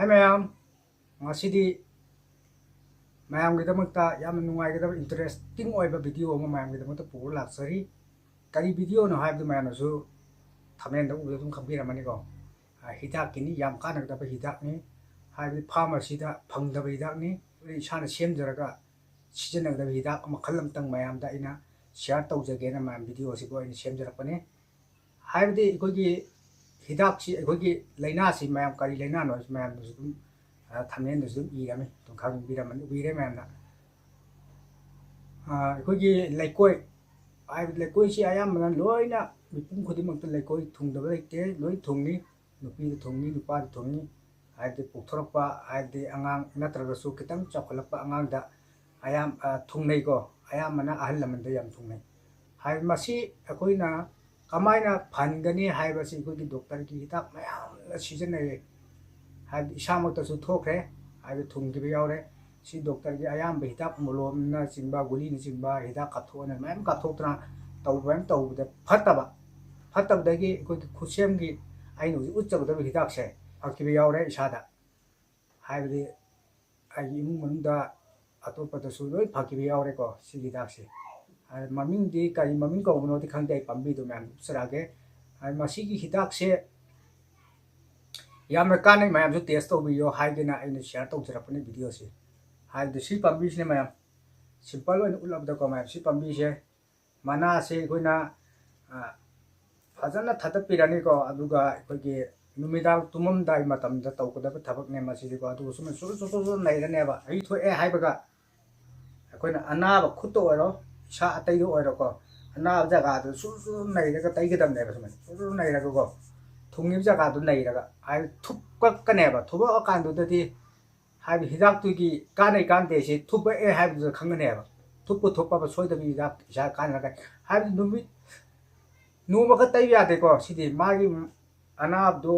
Hai mayam, ngasidi mayam kita makta yam nungai kita interesting oiba video ma mayam kita makta pura laksari kari video no hai mayam no su thamen da uda tum khabira mani ko hidak kini yam kana kita hidak ni hai pharmacy da phang da hidak ni isana sem jaraga season da hidak makhalam tang mayam da ina share tawjage na mayam video si ko ina sem jarakpani hai di ko gi hidak si ko gi laina si mayam kari laina no mayam no su thamen du irami tum khang biraman uire mayam na ko gi laikoi ai laikoi si ayam man loina mipum khudimang ta laikoi thungdaba leite loi thungni nupi thungni nupa thungni ai de pukthorpa ai de angang natraga su kitang chakhalapa angang da ayam thungnei ko ayam mana ahal laman da yam thungnei hai masi akoina kamaina phangani hai basi ko gi doctor ki hitak mayam season nei hai isamak ta su thokre hai thung gi yaure si doctor gi ayam be hitak molom na chingba guli ni chingba hitak kathona mayam kathoktra tawbam tawda phatab dagi ko khusem gi ainu utchab da hitak se aktibi yaure isada hai bi ai imu munda atopa da su loi phakibi yaure ko si hitak se ai maming di kai maming ko no di khangdai pambi do mayam sarage ai masi gi hitak se yamna kanai mayam su test to video hai gena aina share to jarapani video se hai de si pambi se mayam simple one ulab da ko mayam si pambi se mana se koina fajana thata pirani ko aduga kogi numidal tumam dai matam da tawkada thabak ne masi ko adu sum su nei ne ba ai thoi e hai baga koina anaba khutto oro sa atai do oro ko anaba jaga du su nei ga tai ga dam ne ba su nei ra ko thungni jaga du nei ra ga ai thup ka ne ba thuba kan du di hai hidak tu gi kanai kan de si thuba e hai du khang ne ba thup thup ba soi da bi hidak ja kan ra ga hai numit numa ka tai ya de ko sidi magi anab do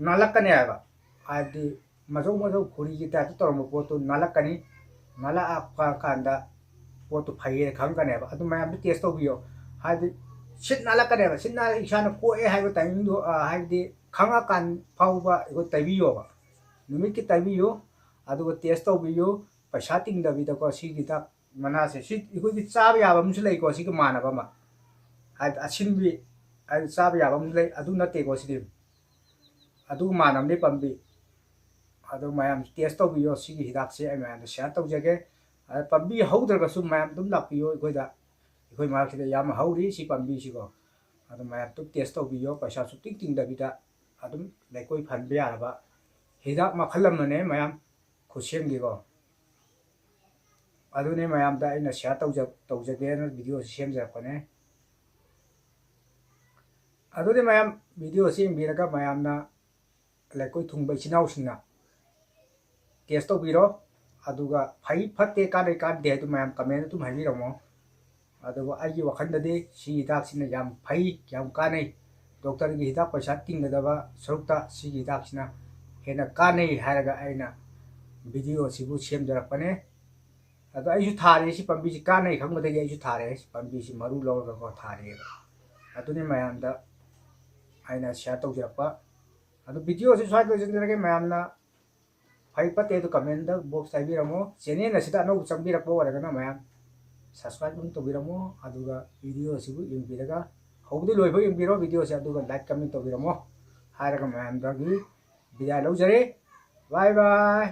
nalakane aba adi majo khuri gi ta to mo potu nalakani nala apa kanda potu phaiye khang kane aba adu mayam test to biyo hadi sit nalakane aba sit na isana ko e haiba timing do hadi khanga kan phauba go tai biyo ba numit ki tai biyo adu go test to biyo paisa ting da bi da ko si gi ta mana se sit igo gi chaba ya ba musu lei ko si ga mana ba ma asinbi ai sab ya bam le adu na te ko sidim adu manam ne pambi adu mayam test to biyo si gi hidak se ai mayam share to jage pambi hauder ga su mayam dum lak biyo koi da koi ma khida yam hauri si pambi si ko adu mayam tu test to biyo paisa su ting ting da bi da adum le koi phan be ya ba hidak ma khalam ne mayam khusem gi ko adu ne mayam da ina share to jage na video sem ja ko ne adudi mayam video sim biraga mayam na lekoi thungbai chinau singna test to biro aduga phai phatte ka dai ka de tu mayam comment tu mai biro mo aduga ai wakhan da de si dak sina yam phai yam ka nei doctor gi hidak paisa ting da ba sarukta si gi dak sina hena ka nei haraga aina video sibu sem jarak pane adu ai su thare si pambi si ka nei khang ma de ai su thare si pambi si maru lo ga ko thare aduni mayam da aina share to jarapa adu video se swag version jara ke mayam na phai pate to comment da box sai bi ramo channel na sida no chambi rakbo wala na mayam subscribe to bi ramo aduga video sibu yeng bi daga hobdi loi boi yeng bi ro video se aduga like comment to bi ramo hairaga mayam da gi biya lo jare bye bye